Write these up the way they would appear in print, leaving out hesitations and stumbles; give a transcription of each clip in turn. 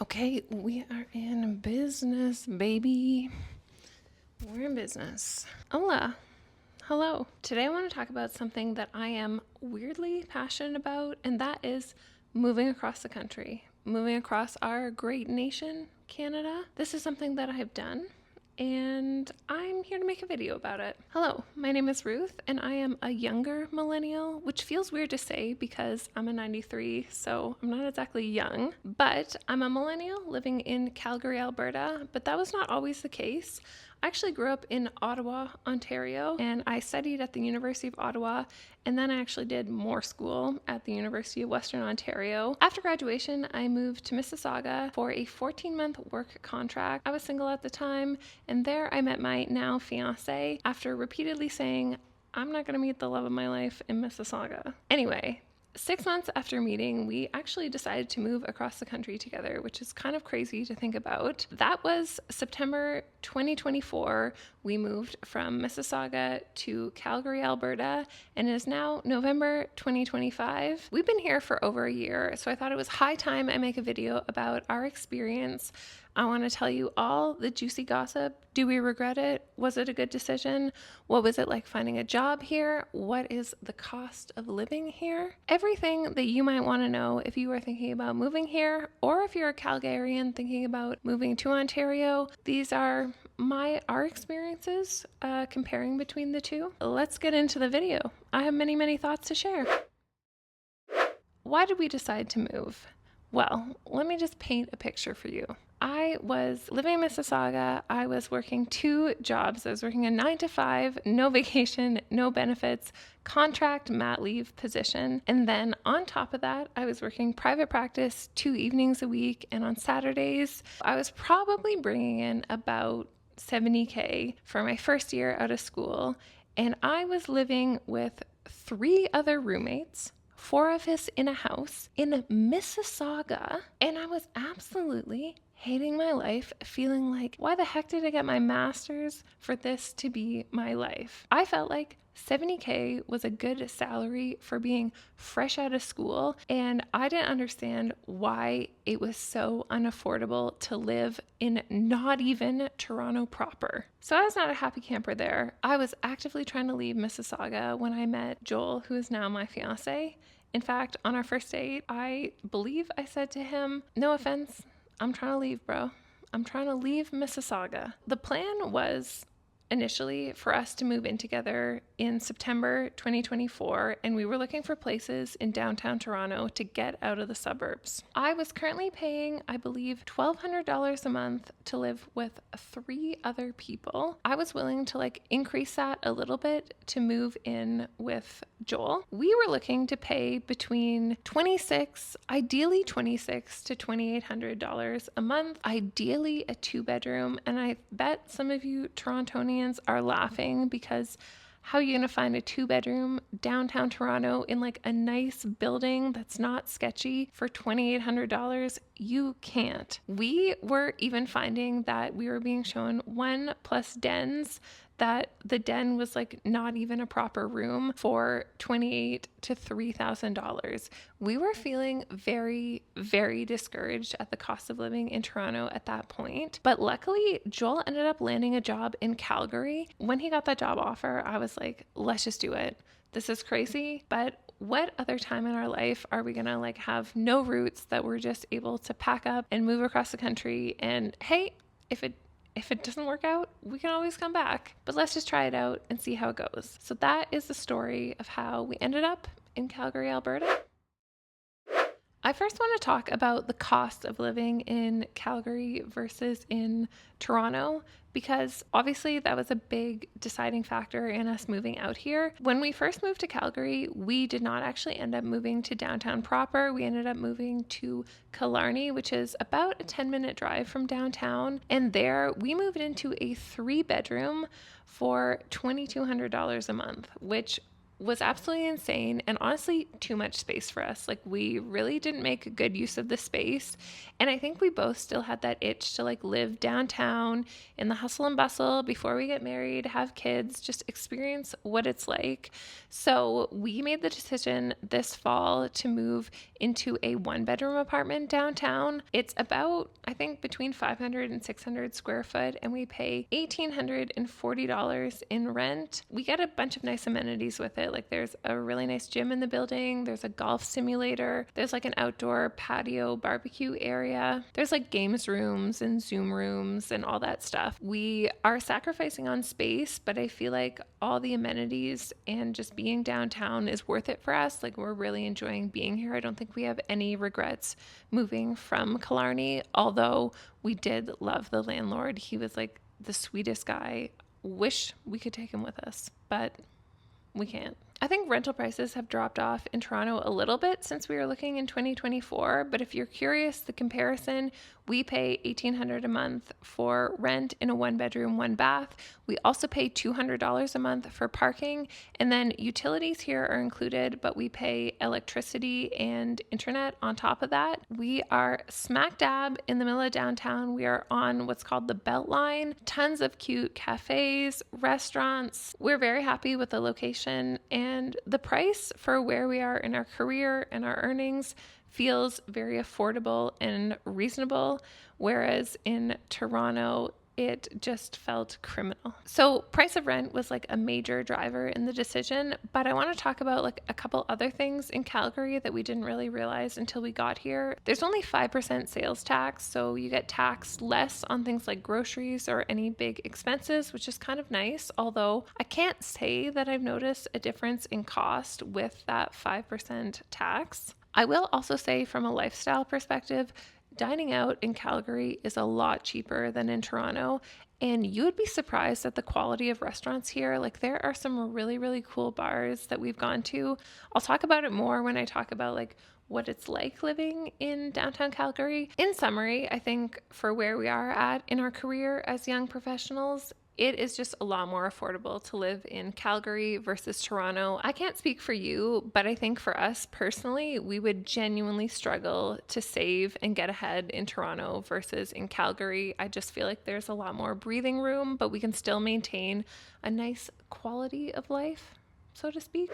Okay, we are in business, baby. We're in business. Hola. Hello. Today I want to talk about something that I am weirdly passionate about, and that is moving across the country, moving across our great nation, Canada. This is something that I've done, and I'm here to make a video about it. Hello, my name is Ruth, and I am a younger millennial, which feels weird to say because I'm a 93, so I'm not exactly young, but I'm a millennial living in Calgary, Alberta, but that was not always the case. I actually grew up in Ottawa, Ontario, and I studied at the University of Ottawa, and then I actually did more school at the University of Western Ontario. After graduation, I moved to Mississauga for a 14-month work contract. I was single at the time, and there I met my now fiance after repeatedly saying, I'm not going to meet the love of my life in Mississauga. Anyway, 6 months after meeting, we actually decided to move across the country together, which is kind of crazy to think about. That was September 2024. We moved from Mississauga to Calgary, Alberta, and it is now November 2025. We've been here for over a year, so I thought it was high time I make a video about our experience. I want to tell you all the juicy gossip. Do we regret it? Was it a good decision? What was it like finding a job here? What is the cost of living here? Everything that you might want to know if you are thinking about moving here, or if you're a Calgarian thinking about moving to Ontario. These are our experiences comparing between the two. Let's get into the video. I have many thoughts to share. Why did we decide to move? Well, let me just paint a picture for you. I was living in Mississauga. I was working 2 jobs. I was working a 9-to-5, no vacation, no benefits, contract mat leave position. And then on top of that, I was working private practice 2 evenings a week. And on Saturdays, I was probably bringing in about $70K for my first year out of school. And I was living with 3 other roommates, 4 of us in a house in Mississauga, and I was absolutely hating my life, feeling like, why the heck did I get my master's for this to be my life? I felt like $70K was a good salary for being fresh out of school, and I didn't understand why it was so unaffordable to live in not even Toronto proper. So I was not a happy camper there. I was actively trying to leave Mississauga when I met Joel, who is now my fiance. In fact, on our first date, I believe I said to him, no offense, I'm trying to leave, bro. I'm trying to leave Mississauga. The plan was initially for us to move in together in September 2024, and we were looking for places in downtown Toronto to get out of the suburbs. I was currently paying, I believe, $1,200 a month to live with 3 other people. I was willing to increase that a little bit to move in with Joel. We were looking to pay between ideally $2,600 to $2,800 a month, ideally a 2-bedroom, and I bet some of you Torontonians are laughing because how are you going to find a 2-bedroom downtown Toronto in a nice building that's not sketchy for $2,800? You can't. We were even finding that we were being shown 1+ dens, that the den was not even a proper room for $2,800 to $3,000. We were feeling very discouraged at the cost of living in Toronto at that point. But luckily, Joel ended up landing a job in Calgary. When he got that job offer, I was like, let's just do it. This is crazy, but what other time in our life are we gonna have no roots, that we're just able to pack up and move across the country? And hey, if it doesn't work out, we can always come back. But let's just try it out and see how it goes. So that is the story of how we ended up in Calgary, Alberta. I first want to talk about the cost of living in Calgary versus in Toronto, because obviously that was a big deciding factor in us moving out here. When we first moved to Calgary, we did not actually end up moving to downtown proper. We ended up moving to Killarney, which is about a 10-minute drive from downtown. And there we moved into a 3-bedroom for $2,200 a month, which was absolutely insane and honestly too much space for us. Like we really didn't make a good use of the space. And I think we both still had that itch to like live downtown in the hustle and bustle before we get married, have kids, just experience what it's like. So we made the decision this fall to move into a 1-bedroom apartment downtown. It's about, I think, between 500 and 600 square foot, and we pay $1,840 in rent. We get a bunch of nice amenities with it. Like there's a really nice gym in the building, there's a golf simulator, there's like an outdoor patio barbecue area, there's like games rooms and Zoom rooms and all that stuff. We are sacrificing on space, but I feel like all the amenities and just being downtown is worth it for us. Like we're really enjoying being here. I don't think we have any regrets moving from Killarney, although we did love the landlord. He was like the sweetest guy. Wish we could take him with us, but we can't. I think rental prices have dropped off in Toronto a little bit since we were looking in 2024, but if you're curious, the comparison, we pay $1,800 a month for rent in a 1-bedroom, 1-bath. We also pay $200 a month for parking, and then utilities here are included, but we pay electricity and internet on top of that. We are smack dab in the middle of downtown. We are on what's called the Beltline. Tons of cute cafes, restaurants. We're very happy with the location, and the price for where we are in our career and our earnings feels very affordable and reasonable, whereas in Toronto, it just felt criminal. So price of rent was like a major driver in the decision, but I want to talk about like a couple other things in Calgary that we didn't really realize until we got here. There's only 5% sales tax, so you get taxed less on things like groceries or any big expenses, which is kind of nice, although I can't say that I've noticed a difference in cost with that 5% tax. I will also say from a lifestyle perspective, dining out in Calgary is a lot cheaper than in Toronto, and you would be surprised at the quality of restaurants here. Like there are some really, really cool bars that we've gone to. I'll talk about it more when I talk about like what it's like living in downtown Calgary. In summary, I think for where we are at in our career as young professionals, it is just a lot more affordable to live in Calgary versus Toronto. I can't speak for you, but I think for us personally, we would genuinely struggle to save and get ahead in Toronto versus in Calgary. I just feel like there's a lot more breathing room, but we can still maintain a nice quality of life, so to speak.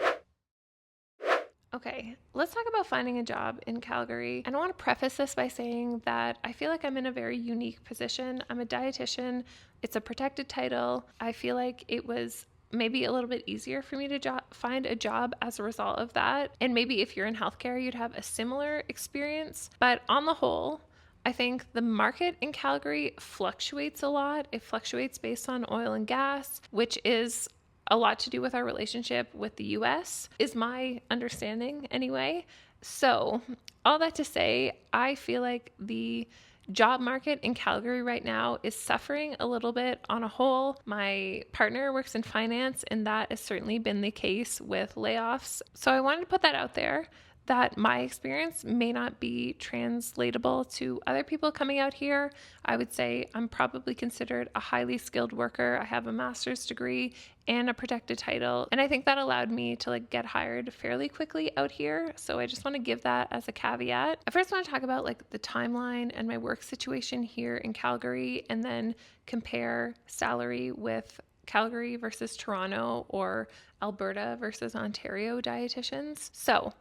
Okay, let's talk about finding a job in Calgary. And I want to preface this by saying that I feel like I'm in a very unique position. I'm a dietitian. It's a protected title. I feel like it was maybe a little bit easier for me to find a job as a result of that. And maybe if you're in healthcare, you'd have a similar experience. But on the whole, I think the market in Calgary fluctuates a lot. It fluctuates based on oil and gas, which is a lot to do with our relationship with the US, is my understanding anyway. So all that to say, I feel like the job market in Calgary right now is suffering a little bit on a whole. My partner works in finance, and that has certainly been the case with layoffs. So I wanted to put that out there, that my experience may not be translatable to other people coming out here. I would say I'm probably considered a highly skilled worker. I have a master's degree and a protected title, and I think that allowed me to like get hired fairly quickly out here. So I just want to give that as a caveat. I first want to talk about like the timeline and my work situation here in Calgary, and then compare salary with Calgary versus Toronto or Alberta versus Ontario dietitians. So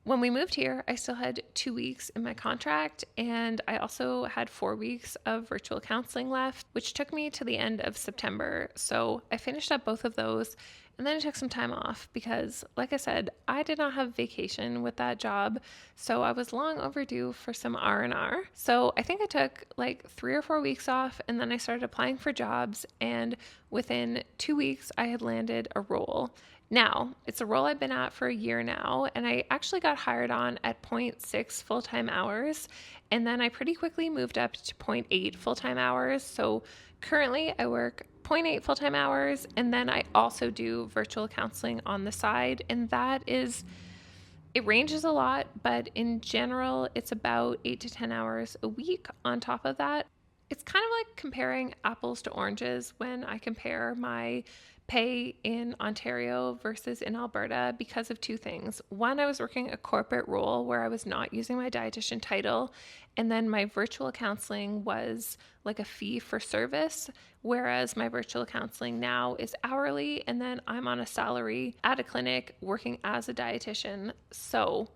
when we moved here, I still had 2 weeks in my contract, and I also had 4 weeks of virtual counseling left, which took me to the end of September. So I finished up both of those, and then I took some time off because, like I said, I did not have vacation with that job, so I was long overdue for some R&R. So I think I took like 3 or 4 weeks off, and then I started applying for jobs, and within 2 weeks, I had landed a role. Now, it's a role I've been at for a year now, and I actually got hired on at 0.6 full-time hours, and then I pretty quickly moved up to 0.8 full-time hours. So currently I work 0.8 full-time hours, and then I also do virtual counseling on the side, and it ranges a lot, but in general, it's about 8 to 10 hours a week on top of that. It's kind of like comparing apples to oranges when I compare my pay in Ontario versus in Alberta because of two things. One, I was working a corporate role where I was not using my dietitian title, and then my virtual counseling was like a fee for service, whereas my virtual counseling now is hourly, and then I'm on a salary at a clinic working as a dietitian. So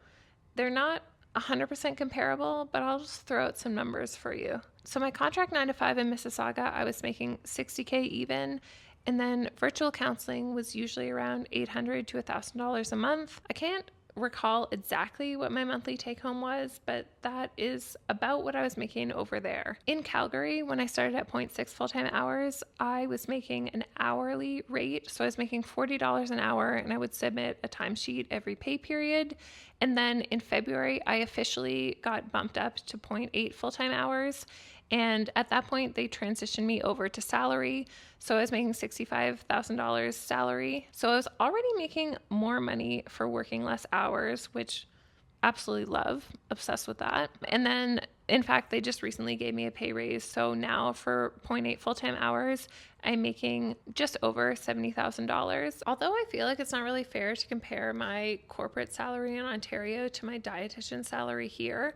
they're not 100% comparable, but I'll just throw out some numbers for you. So my contract 9 to 5 in Mississauga, I was making $60K even. And then virtual counseling was usually around $800 to $1,000 a month. I can't recall exactly what my monthly take home was, but that is about what I was making over there. In Calgary, when I started at 0.6 full-time hours, I was making an hourly rate. So I was making $40 an hour, and I would submit a timesheet every pay period. And then in February, I officially got bumped up to 0.8 full-time hours. And at that point, they transitioned me over to salary. So I was making $65,000 salary. So I was already making more money for working less hours, which absolutely love, obsessed with that. And then, in fact, they just recently gave me a pay raise. So now for 0.8 full-time hours, I'm making just over $70,000. Although I feel like it's not really fair to compare my corporate salary in Ontario to my dietitian salary here,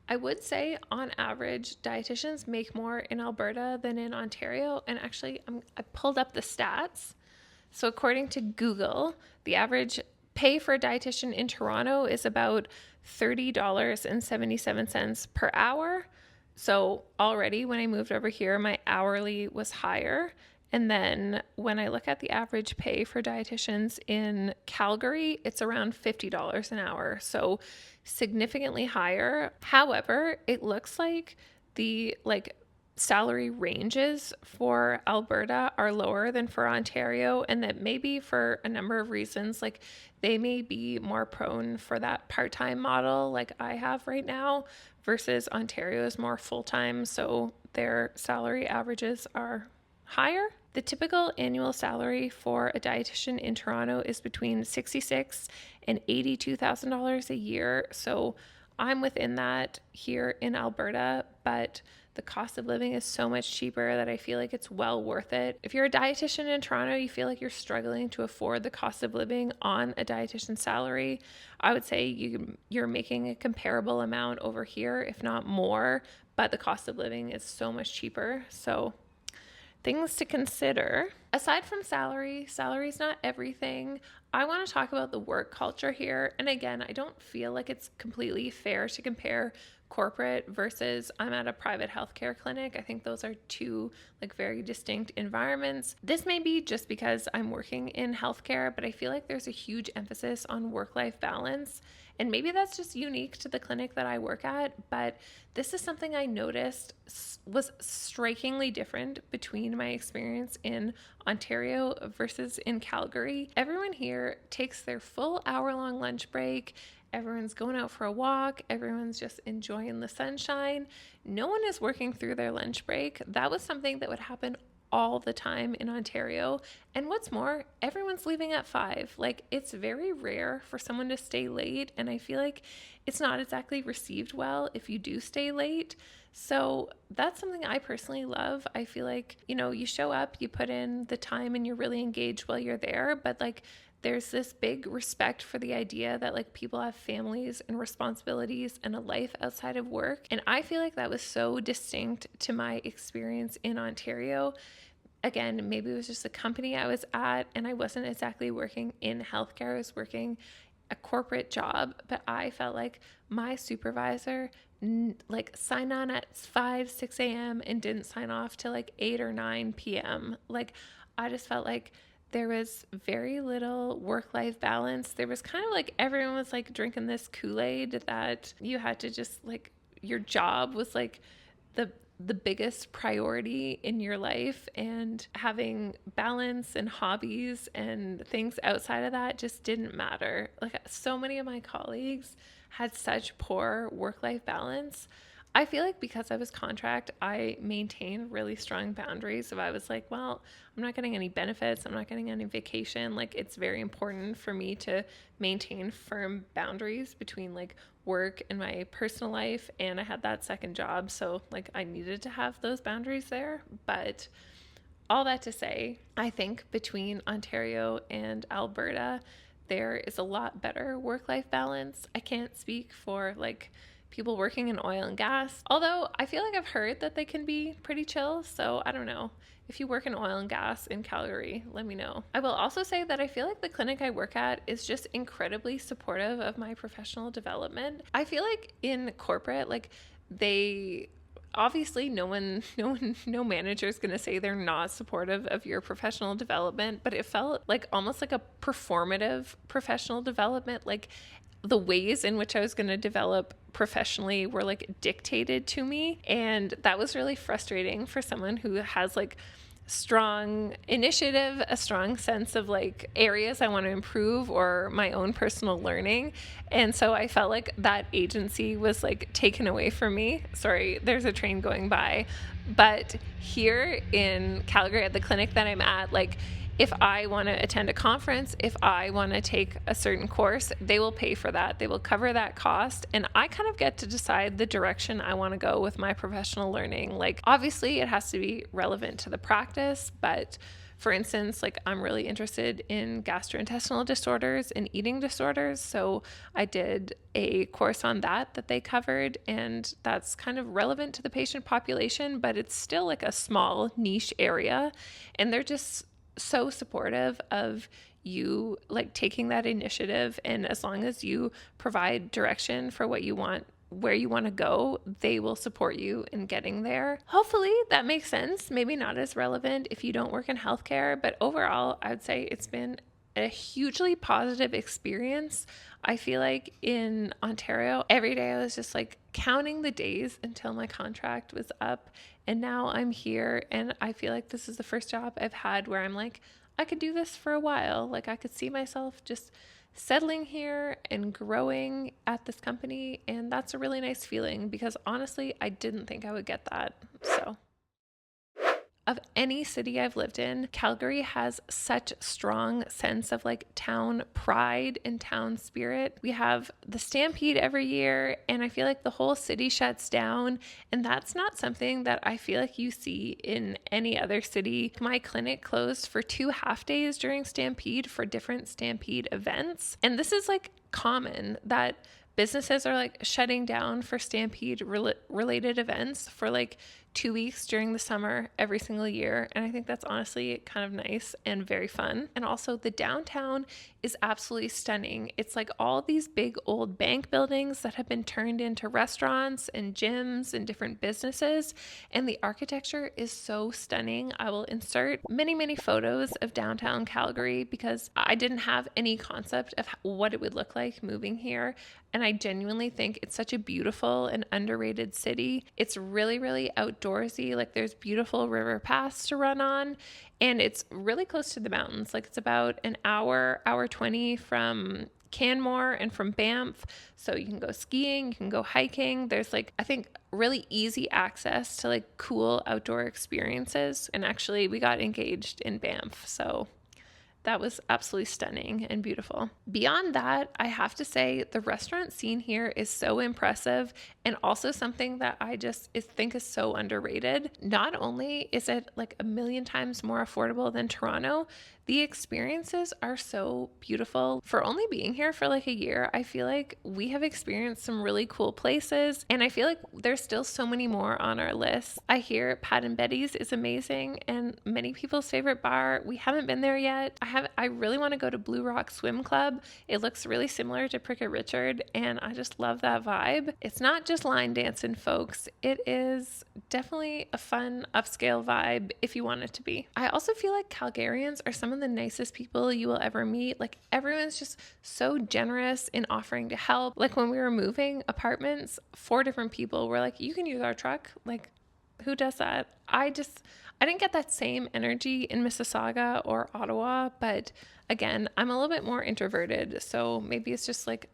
I would say on average, dietitians make more in Alberta than in Ontario. And actually, I pulled up the stats. So according to Google, the average pay for a dietitian in Toronto is about $30.77 per hour. So already when I moved over here, my hourly was higher. And then when I look at the average pay for dietitians in Calgary, it's around $50 an hour. So significantly higher. However, it looks like the salary ranges for Alberta are lower than for Ontario, and that maybe for a number of reasons, like they may be more prone for that part-time model like I have right now versus Ontario is more full-time, so their salary averages are higher. The typical annual salary for a dietitian in Toronto is between $66,000 and $82,000 a year. So I'm within that here in Alberta, but the cost of living is so much cheaper that I feel like it's well worth it. If you're a dietitian in Toronto, you feel like you're struggling to afford the cost of living on a dietitian salary, I would say you're making a comparable amount over here, if not more, but the cost of living is so much cheaper. So things to consider. Aside from salary is not everything. I want to talk about the work culture here. And again, I don't feel like it's completely fair to compare corporate versus I'm at a private healthcare clinic. I think those are two very distinct environments. This may be just because I'm working in healthcare, but I feel like there's a huge emphasis on work-life balance. And maybe that's just unique to the clinic that I work at, but this is something I noticed was strikingly different between my experience in Ontario versus in Calgary. Everyone here takes their full hour-long lunch break. Everyone's going out for a walk. Everyone's just enjoying the sunshine. No one is working through their lunch break. That was something that would happen all the time in Ontario. And what's more, everyone's leaving at 5. It's very rare for someone to stay late. And I feel like it's not exactly received well if you do stay late. So that's something I personally love. I feel like, you show up, you put in the time and you're really engaged while you're there. But there's this big respect for the idea that people have families and responsibilities and a life outside of work. And I feel like that was so distinct to my experience in Ontario. Again, maybe it was just the company I was at and I wasn't exactly working in healthcare. I was working a corporate job, but I felt like my supervisor signed on at 6 a.m. and didn't sign off till 8 or 9 p.m. I just felt like there was very little work-life balance. There was kind of everyone was drinking this Kool-Aid that you had to just your job was the biggest priority in your life, and having balance and hobbies and things outside of that just didn't matter. So many of my colleagues had such poor work-life balance. I feel like because I was contract, I maintained really strong boundaries. If I was well, I'm not getting any benefits, I'm not getting any vacation, it's very important for me to maintain firm boundaries between work and my personal life. And I had that second job, so I needed to have those boundaries there. But all that to say, I think between Ontario and Alberta, there is a lot better work-life balance. I can't speak for like people working in oil and gas, although I feel like I've heard that they can be pretty chill. So I don't know. If you work in oil and gas in Calgary, let me know. I will also say that I feel like the clinic I work at is just incredibly supportive of my professional development. I feel like in corporate, like they obviously no manager is going to say they're not supportive of your professional development, but it felt like almost like a performative professional development. Like the ways in which I was going to develop professionally were like dictated to me. And that was really frustrating for someone who has like strong initiative, a strong sense of like areas I want to improve or my own personal learning. And so I felt like that agency was like taken away from me. Sorry, there's a train going by. But here in Calgary at the clinic that I'm at, like if I want to attend a conference, if I want to take a certain course, they will pay for that. They will cover that cost. And I kind of get to decide the direction I want to go with my professional learning. Like, obviously, it has to be relevant to the practice. But for instance, like I'm really interested in gastrointestinal disorders and eating disorders. So I did a course on that they covered. And that's kind of relevant to the patient population, but it's still like a small niche area. And they're just so supportive of you like taking that initiative, and as long as you provide direction for what you want, where you want to go, they will support you in getting there. Hopefully that makes sense. Maybe not as relevant if you don't work in healthcare, but overall I would say it's been a hugely positive experience. I feel like in Ontario, every day I was just like counting the days until my contract was up. And now I'm here, and I feel like this is the first job I've had where I'm like, I could do this for a while. Like I could see myself just settling here and growing at this company. And that's a really nice feeling because honestly, I didn't think I would get that. So of any city I've lived in, Calgary has such strong sense of like town pride and town spirit. We have the Stampede every year, and I feel like the whole city shuts down, and that's not something that I feel like you see in any other city. My clinic closed for 2 half days during Stampede for different Stampede events, and this is like common that businesses are like shutting down for Stampede related events for like 2 weeks during the summer every single year. And I think that's honestly kind of nice and very fun. And also the downtown is absolutely stunning. It's like all these big old bank buildings that have been turned into restaurants and gyms and different businesses. And the architecture is so stunning. I will insert many photos of downtown Calgary because I didn't have any concept of what it would look like moving here. And I genuinely think it's such a beautiful and underrated city. It's really outdoorsy. Like there's beautiful river paths to run on, and it's really close to the mountains. Like it's about an hour 20 from Canmore and from Banff. So you can go skiing, you can go hiking. There's like, I think really easy access to like cool outdoor experiences. And actually we got engaged in Banff. So that was absolutely stunning and beautiful. Beyond that, I have to say the restaurant scene here is so impressive, and also something that I just think is so underrated. Not only is it like a million times more affordable than Toronto, the experiences are so beautiful. For only being here for like a year, I feel like we have experienced some really cool places, and I feel like there's still so many more on our list. I hear Pat and Betty's is amazing and many people's favorite bar. We haven't been there yet. I really want to go to Blue Rock Swim Club. It looks really similar to Prickett Richard, and I just love that vibe. It's not just line dancing, folks. It is definitely a fun upscale vibe if you want it to be. I also feel like Calgarians are some of the nicest people you will ever meet. Like everyone's just so generous in offering to help. Like when we were moving apartments, 4 different people were like, you can use our truck. Like who does that? I didn't get that same energy in Mississauga or Ottawa, but again, I'm a little bit more introverted. So maybe it's just like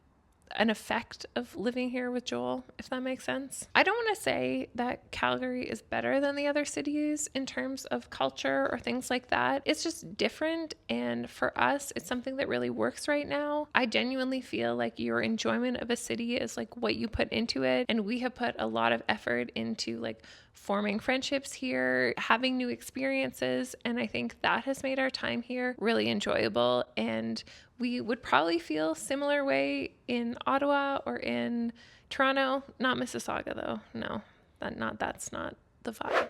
an effect of living here with Joel, if that makes sense. I don't want to say that Calgary is better than the other cities in terms of culture or things like that. It's just different, and for us, it's something that really works right now. I genuinely feel like your enjoyment of a city is like what you put into it, and we have put a lot of effort into like forming friendships here, having new experiences, and I think that has made our time here really enjoyable. And we would probably feel similar way in Ottawa or in Toronto. Not Mississauga though. No, that's not the vibe.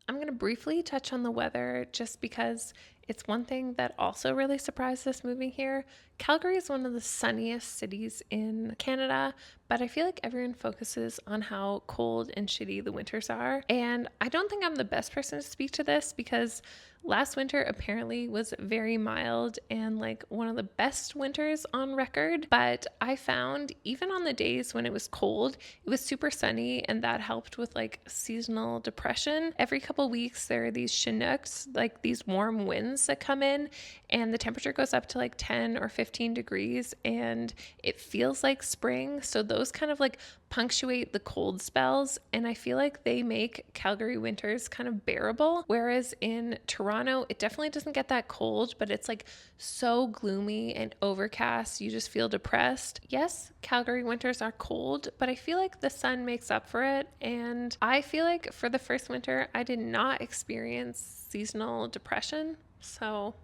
I'm going to briefly touch on the weather just because it's one thing that also really surprised us moving here. Calgary is one of the sunniest cities in Canada, but I feel like everyone focuses on how cold and shitty the winters are. And I don't think I'm the best person to speak to this because last winter apparently was very mild and like one of the best winters on record. But I found even on the days when it was cold, it was super sunny, and that helped with like seasonal depression. Every couple weeks there are these Chinooks, like these warm winds that come in, and the temperature goes up to like 10 or 15 degrees and it feels like spring. So those kind of like punctuate the cold spells, and I feel like they make Calgary winters kind of bearable. Whereas in Toronto, it definitely doesn't get that cold, but it's like so gloomy and overcast, you just feel depressed. Yes, Calgary winters are cold, but I feel like the sun makes up for it, and I feel like for the first winter, I did not experience seasonal depression. So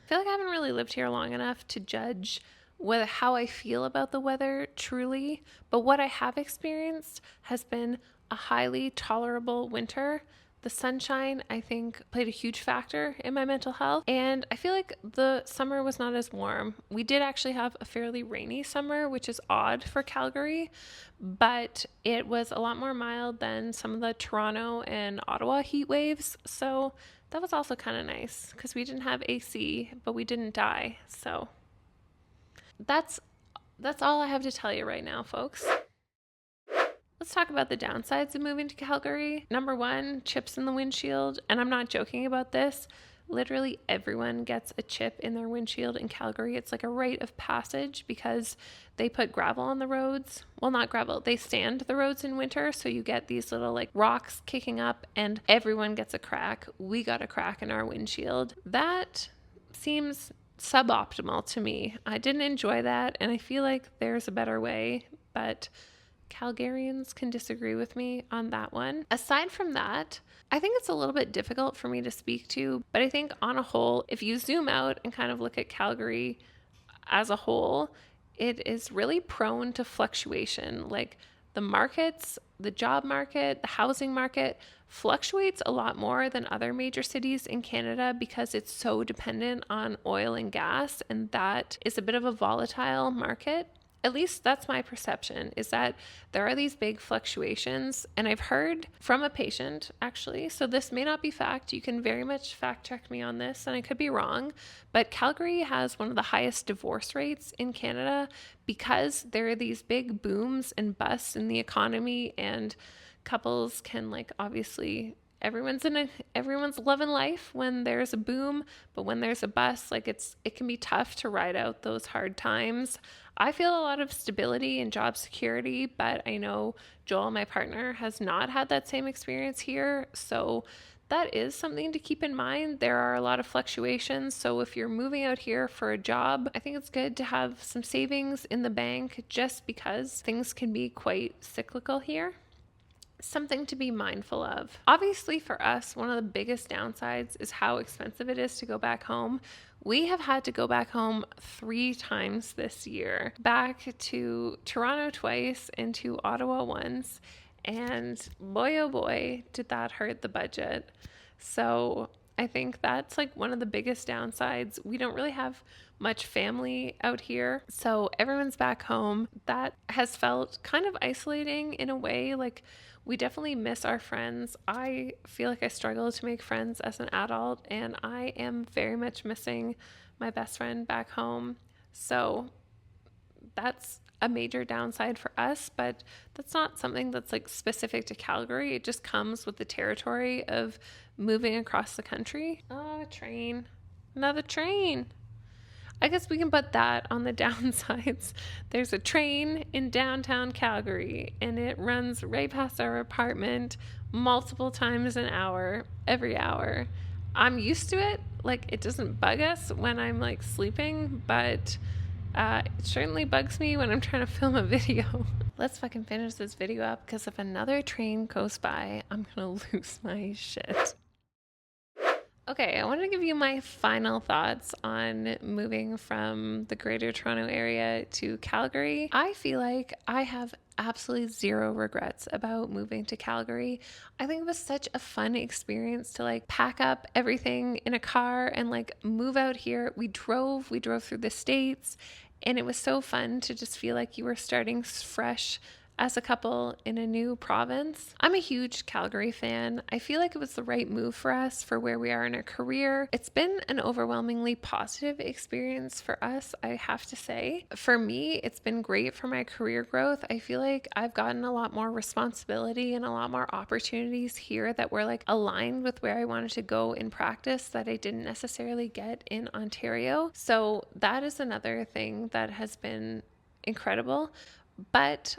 I feel like I haven't really lived here long enough to judge how I feel about the weather truly, but what I have experienced has been a highly tolerable winter. The sunshine, I think, played a huge factor in my mental health, and I feel like the summer was not as warm. We did actually have a fairly rainy summer, which is odd for Calgary, but it was a lot more mild than some of the Toronto and Ottawa heat waves, so that was also kind of nice because we didn't have AC, but we didn't die. So that's all I have to tell you right now, folks. Let's talk about the downsides of moving to Calgary. Number one, chips in the windshield. And I'm not joking about this. Literally everyone gets a chip in their windshield in Calgary. It's like a rite of passage because they put gravel on the roads. Well, not gravel. They sand the roads in winter. So you get these little like rocks kicking up and everyone gets a crack. We got a crack in our windshield. That seems suboptimal to me. I didn't enjoy that, and I feel like there's a better way, but Calgarians can disagree with me on that one. Aside from that, I think it's a little bit difficult for me to speak to, but I think on a whole, if you zoom out and kind of look at Calgary as a whole, it is really prone to fluctuation. Like the markets, the job market, the housing market fluctuates a lot more than other major cities in Canada because it's so dependent on oil and gas, and that is a bit of a volatile market. At least that's my perception, is that there are these big fluctuations. And I've heard from a patient, actually, so this may not be fact. You can very much fact check me on this, and I could be wrong. But Calgary has one of the highest divorce rates in Canada because there are these big booms and busts in the economy, and couples can like obviously everyone's loving life when there's a boom, but when there's a bust, like it can be tough to ride out those hard times. I feel a lot of stability and job security, but I know Joel, my partner, has not had that same experience here. So that is something to keep in mind. There are a lot of fluctuations. So if you're moving out here for a job, I think it's good to have some savings in the bank just because things can be quite cyclical here. Something to be mindful of. Obviously for us, one of the biggest downsides is how expensive it is to go back home. We have had to go back home 3 times this year, back to Toronto twice and to Ottawa once. And boy, oh boy, did that hurt the budget. So I think that's like one of the biggest downsides. We don't really have much family out here, so everyone's back home. That has felt kind of isolating in a way. Like we definitely miss our friends. I feel like I struggle to make friends as an adult, and I am very much missing my best friend back home. So that's a major downside for us, but that's not something that's like specific to Calgary. It just comes with the territory of moving across the country. Oh, a train. Another train. I guess we can put that on the downsides. There's a train in downtown Calgary and it runs right past our apartment multiple times an hour, every hour. I'm used to it. Like, it doesn't bug us when I'm like sleeping, but it certainly bugs me when I'm trying to film a video. Let's fucking finish this video up because if another train goes by, I'm gonna lose my shit. Okay, I want to give you my final thoughts on moving from the Greater Toronto Area to Calgary. I feel like I have absolutely zero regrets about moving to Calgary. I think it was such a fun experience to like pack up everything in a car and like move out here. We drove through the states, and it was so fun to just feel like you were starting fresh as a couple in a new province. I'm a huge Calgary fan. I feel like it was the right move for us for where we are in our career. It's been an overwhelmingly positive experience for us, I have to say. For me, it's been great for my career growth. I feel like I've gotten a lot more responsibility and a lot more opportunities here that were like aligned with where I wanted to go in practice that I didn't necessarily get in Ontario. So that is another thing that has been incredible. But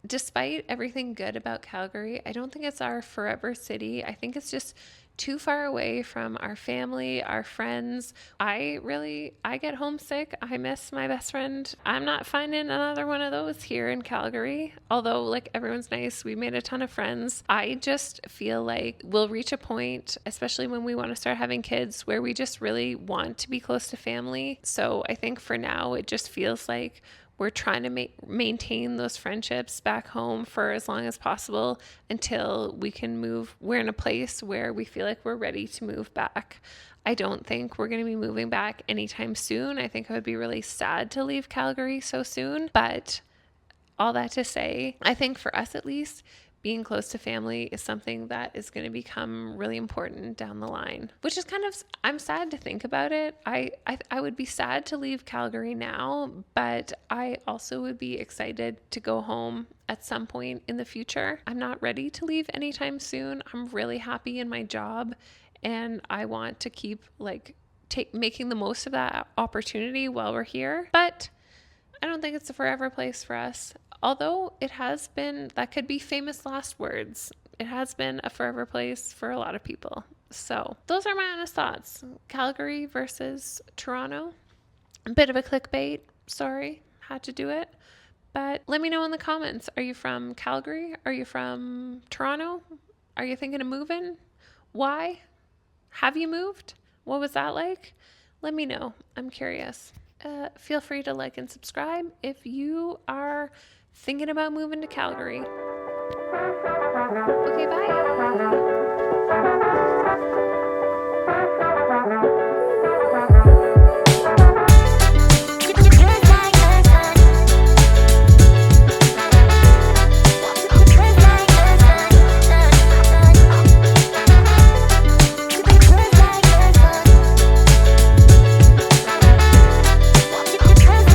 despite everything good about Calgary, I don't think it's our forever city. I think it's just too far away from our family, our friends. I get homesick. I miss my best friend. I'm not finding another one of those here in Calgary. Although like everyone's nice, we made a ton of friends. I just feel like we'll reach a point, especially when we want to start having kids, where we just really want to be close to family. So I think for now, it just feels like we're trying to maintain those friendships back home for as long as possible until we can move. We're in a place where we feel like we're ready to move back. I don't think we're going to be moving back anytime soon. I think I would be really sad to leave Calgary so soon. But all that to say, I think for us at least, being close to family is something that is going to become really important down the line, which is kind of, I'm sad to think about it. I would be sad to leave Calgary now, but I also would be excited to go home at some point in the future. I'm not ready to leave anytime soon. I'm really happy in my job and I want to keep making the most of that opportunity while we're here. But I don't think it's a forever place for us. Although it has been, that could be famous last words. It has been a forever place for a lot of people. So those are my honest thoughts. Calgary versus Toronto. A bit of a clickbait. Sorry, had to do it. But let me know in the comments. Are you from Calgary? Are you from Toronto? Are you thinking of moving? Why? Have you moved? What was that like? Let me know. I'm curious. Feel free to like and subscribe if you are thinking about moving to Calgary. Okay, bye.